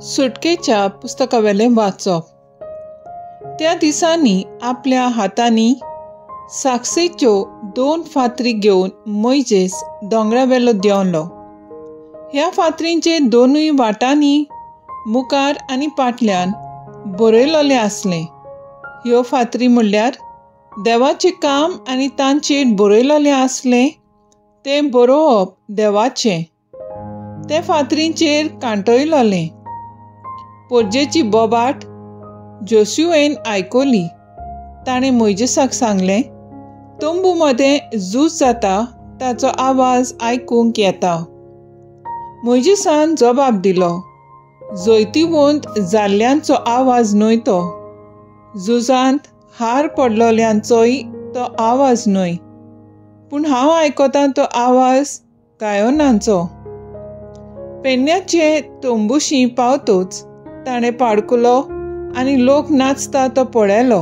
सुटकेच्या पुस्तकावेलें वाचप। त्या दिसांनी आपल्या हातांनी साक्षेच्यो 2 फातरी घेवन मोइजेस दोंगरावेलो देंवलो। ह्या फातरींचे दोनूय वाटांनी मुखार आनी फाटल्यान बरयलोलें आसलें। ह्यो फातरी म्हणल्यार देवाचें काम आनी तांचेर बरयलोलें आसलें तें बरोवप देवाचें। ते फातरींचेर कांटयलोलें। पोरजेची बोबाट जोशुवेन आयकली। ताणें मोइजेसाक सांगलें, तंबू मदें झूज जाता ताचो आवाज आयकूंक येता। मोइजेसान जबाब दिलो, जैतिवंत जाल्ल्यांचो आवाज न्हय तो, झुजांत हार पडलोल्यांचोय तो आवाज न्हय, पूण हांव आयकतां तो आवाज गायोनांचो। पेन्नाचे तंबूशी पावतच ताणें पाडकुलो आनी लोक नाचता तो पळयलो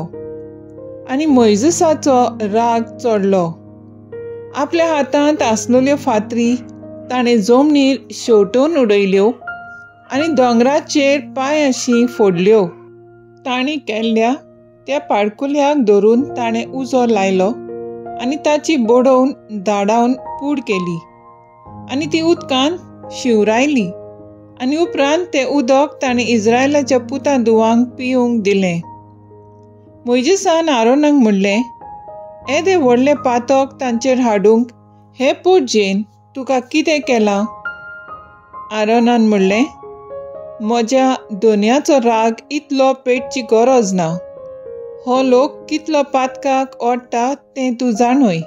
आनी मोइजेसाचो राग चडलो। आपल्या हातांत आसलोल्यो फातरी ताणें जमनीर शेवटून उडयल्यो आनी दोंगराचेर पांयाशी फोडल्यो। ताणें केल्ल्या त्या पाडकुल्याक धरून ताणें उजो लायलो आनी ताची बडोवन धाडावन कूड केली आनी ती उदकांत शिवरायली आनी उपरांत तें उदक ताणें इस्रायलाच्या पुतां धुवांक पिवूंक दिलें। मोइजेसान आरोनाक म्हणलें, येदें व्हडलें पातक तांचेर हाडूंक हे पोरजेन तुका कितें केलां? आरोनान म्हणलें, म्हज्या दोनयाचो राग इतलो पेटची गरज ना। हो लोक कितलो पातकाक ओडटा तें तूं जाणय।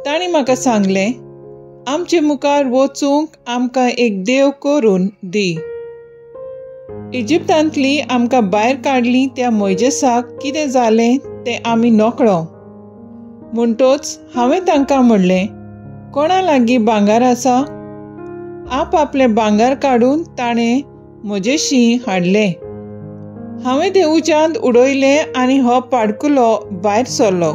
ताणीं म्हाका सांगलें, आमचे मुखार वचूंक आमकां एक देव करून दी। इजिप्तांतली आमकां भायर काडली त्या मोइजेसाक कितें जालें तें आमी नकळो। म्हणटच हांवें तांकां म्हणलें, कोणा लागीं भांगर आसा? आपलें भांगर काडून ताणें म्हजेशी हाडलें। हांवें तें उज्यांत उडयलें आनी हो पाडकुलो भायर सरलो।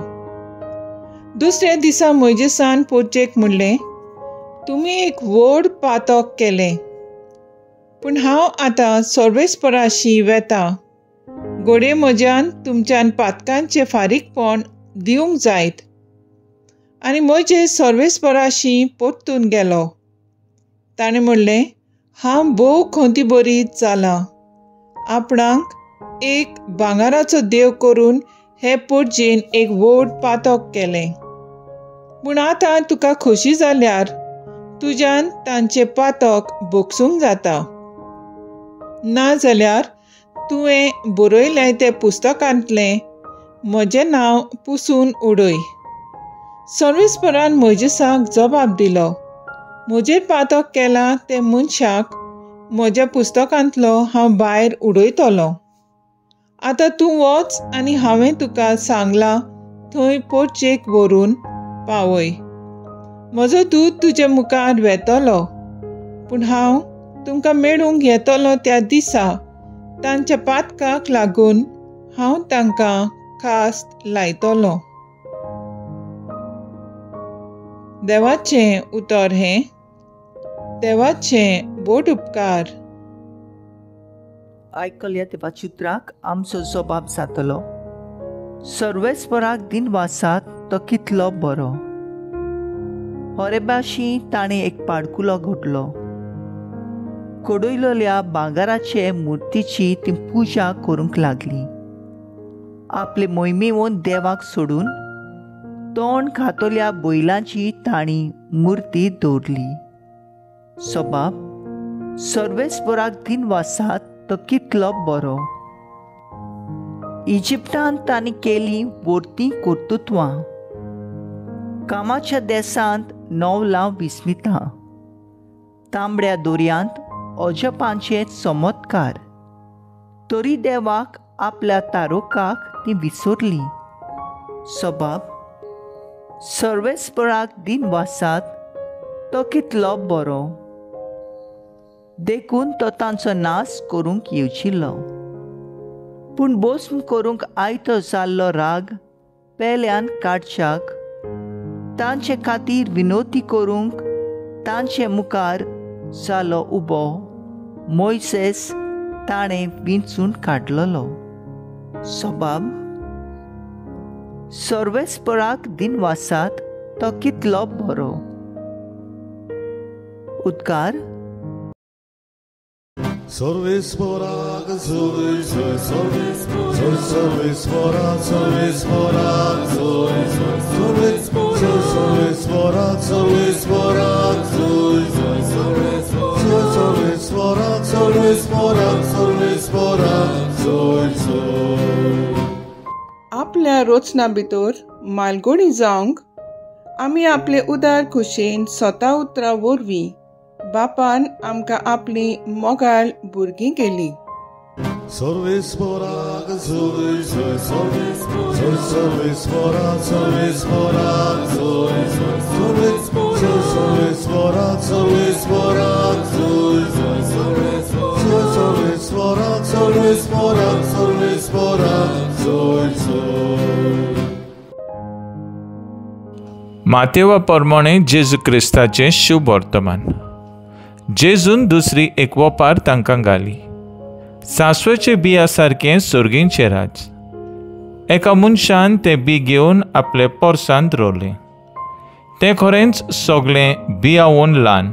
दुसऱ्या दिसा मोइजेसान पोरचेक म्हणलें, तुमी एक व्हड पातक केलें, पूण हांव आतां सर्वेस्पराशी वेतां। घोडये म्हज्यान तुमच्यान पातकांचें फारीकपण दिवंक जायत। आनी मोइजेस सर्वेस्पराशी परतून गेलो। ताणें म्हणलें, हांव भोव खोंतीभरीत जालां। आपणाक एक भांगराचो देव करून हे पोरजेन एक व्हड पातक केलें। पूण आतां तुका खोशी जाल्यार तुज्यान तांचें पातक भोगसूंक जाता। नाजाल्यार तुवें बरयलें तें पुस्तकांतलें म्हजें नांव पुसून उडय। सर्वेस्परान मोइजेसाक जबाब दिलो, म्हजेर पातक केलां ते मनशाक म्हज्या पुस्तकांतलो हांव भायर उडयतलों। आतां तूं वच आनी हांवें तुका सांगलां थंय पोरचेक व्हरून पावय। म्हजो दूत तुजे मुखार वेतलो, पूण हांव तुमकां मेळूंक येतलों त्या दिसा तांच्या पातकाक लागून हांव तांकां कास्त लायतलों। देवाचें उतर हें, देवाचें बोट उपकार। आयकल्या देवाच्या उतराक आमचो जबाब जातलो, सर्वेस्पराक दिनवासाक तो कितलो बरो। होरेबाशी ताणें एक पाडकुलो घडलो। कडयलोल्या भांगराचे मुर्तीची ती पुजा करूंक लागली। आपले मोहिमेवंत देवाक सोडून तोंड घातोल्या बैलांची तांणी मुर्ती दवरली। जबाब, सर्वेस्पराक दिनवासाक तो कितलो बरो। इजिप्तांत तांणी केली वर्ती कर्तुत्वां, कामाच्या देसांत नवलां विस्मितां, तांबड्या दोरयांत अजपांचे चमत्कार। तरी देवाक आपल्या तारोकाक ती विसरली। जबाब, सर्वेस्पराक दिनवासाक तो कितलो बरो। देखून तो तांचो नाश करूंक येवजिल्लो, पूण भस्म करूंक आयतो जाल्लो राग पेल्यान काडच्याक तांचे खातीर विनोदी करूंक तांचे मुखार जालो उबो। मोइसेस ताणें विंचून काडलोलो. सोबाब सर्वेस्पराक दिनवासांत तो कितलो बरो. उद्गार सर्वेस्पराक सर्वेस्पराक सर्वेस्पराक सर्वेस्पराक सर्वेस्पराक सर्वेस्पराक सर्वेस्पराक. आपल्या रोचना भितर मालगोडी जावंक आमी आपले उदार खुशेन स्वता उतरां वरवीं बापान आमकां आपली मोगाळ भुरगीं केली. सर्वेस्पराक सर्वेस्पराक सर्वेस्पराक सर्वेस्पराक सर्वेस्पराक सर्वेस्पराक सर्वेस्पराक. मातेवा प्रमाणे जेजू क्रिस्ताचें शुभ वर्तमान. जेजून दुसरी एक वोपार तांकां घाली. सांसवेचें बिया सारकें सुर्गींचें राज. एका मनशान तें बी घेवन आपले पोरसांत रोवलें. तें खरेंच सगळें बियावून ल्हान,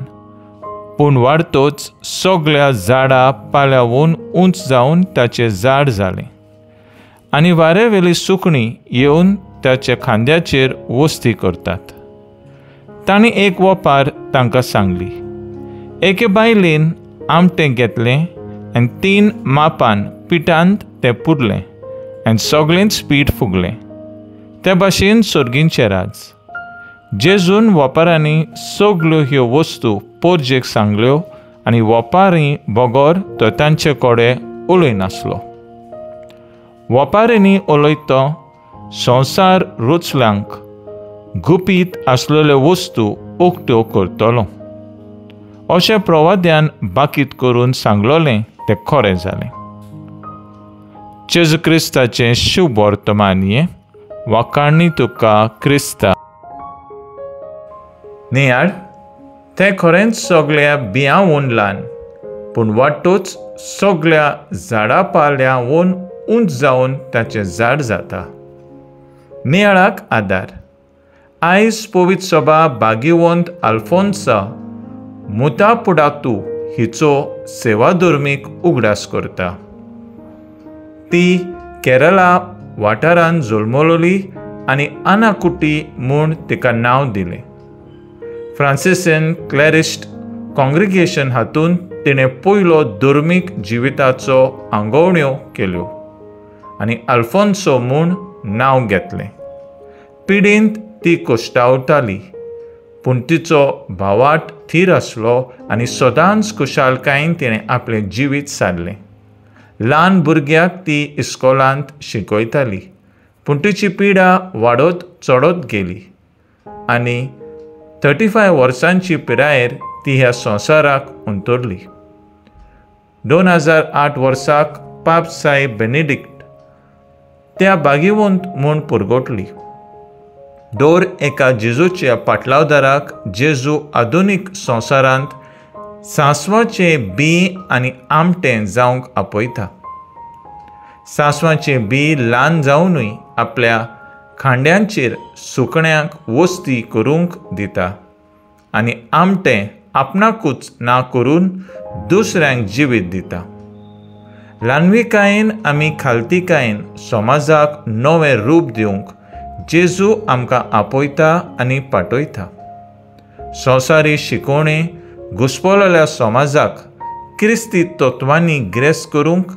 पूण वाडतोच सगळ्या झाडां पाल्यावून उंच जावन ताचें झाड जालें, आनी वारेवेली सुकणीं येवन ताच्या खांद्याचेर वस्ती करतात. तांणी एक वोपार तांकां सांगली. एके बायलेन आमटें घेतलें आनी 3 मापान पिठांत तें पुरलें आनी सगळेंच पीठ फुगलें. ते भाशेन सुर्गींचें राज. जेजून वोपारांनी सगळ्यो ह्यो वस्तू पोरजेक सांगल्यो आनी वोपारी बगोर तो तांचे कडेन उलयनासलो. वोपारींनी उलयतो संवसार रुचल्यांक गुपीत आसलेल्यो वस्तू उक्त्यो करतलो. अशें प्रवाद्यान बाकीत करून सांगलोलें तें खरें जालें. जेजू क्रिस्ताचें शुभ वर्तमान हें. वाखाणणी तुका क्रिस्ता. नियाळ तें खरेंच सगळ्या बियांवून ल्हान, पूण वाडटोच सगळ्या झाडां पाल्यावून उंच जावन ताचें झाड जाता. नियाळाक आदार. आयज पवित्र सभा भाग्यवंत आल्फोन्सा मुतापुडातू हिचो सेवाधर्मीक उगडास करता. ती केरळा वाठारांत जल्मलोली आनी आनाकुटी म्हूण तिका नांव दिलें. फ्रांसिसन क्लॅरिस्ट कॉंग्रिगेशन हातूंत तिणें पयलो धर्मीक जिविताचो आंगवण्यो केल्यो आनी आल्फोन्सो म्हूण नांव घेतलें. पिडींत ती कोश्टावताली, पूण तिचो भावाट थीर आसलो आनी सदांच खुशालकायेन तिणें आपलें जिवीत सारलें. ल्हान भुरग्याक ती इस्कोलांत शिकयताली, पूण तिची पिडा वाडत चडत गेली आनी 35 वर्सांची पिरायेर ती ह्या संवसाराक उंतरली. 2008 वर्साक पाप साई बेनेडिक्ट त्या भाग्यवंत म्हूण पुरगोटली. दर एका जेजूच्या पाटलावदाराक जेजू आधुनीक संवसारांत सांसवाचें बी आनी आमटें जावंक आपयता. सांसवाचें बी ल्हान जावनूय आपल्या खांड्यांचेर सुकण्यांक वस्ती करूंक दिता आनी आमटें आपणाकूच ना करून दुसऱ्यांक जिवीत दिता. ल्हानविकायेन आमी खालतीकायेन समाजाक नवें रूप दिवंक जेजू आमकां आपयता आनी पाटयता. संवसारी शिकोवणी घुस्पलोल्या समाजाक क्रिस्ती तत्वांनी ग्रेस करूंक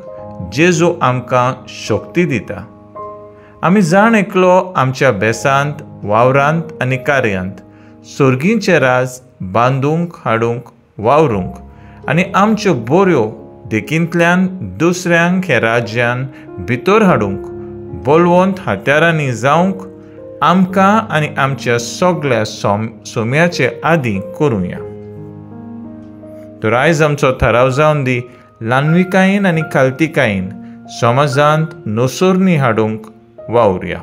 जेजू आमकां शक्ती दिता. आमी जाण एकलो आमच्या बेसांत, वावरांत आनी कार्यांत सुर्गींचें राज बांदूंक हाडूंक वावरूंक आनी आमच्यो बऱ्यो देखींतल्यान दुसऱ्यांक हे राज्यान भितर हाडूंक बोलवंत हात्यारांनी जावंक आमकां आनी आमच्या सगळ्या सोम्याचे आदी करुया. तर आयज आमचो थाराव जावन दी ल्हानविकायेन आनी खालतीकायेन समाजांत नोसोरणी हाडूंक वावुरया.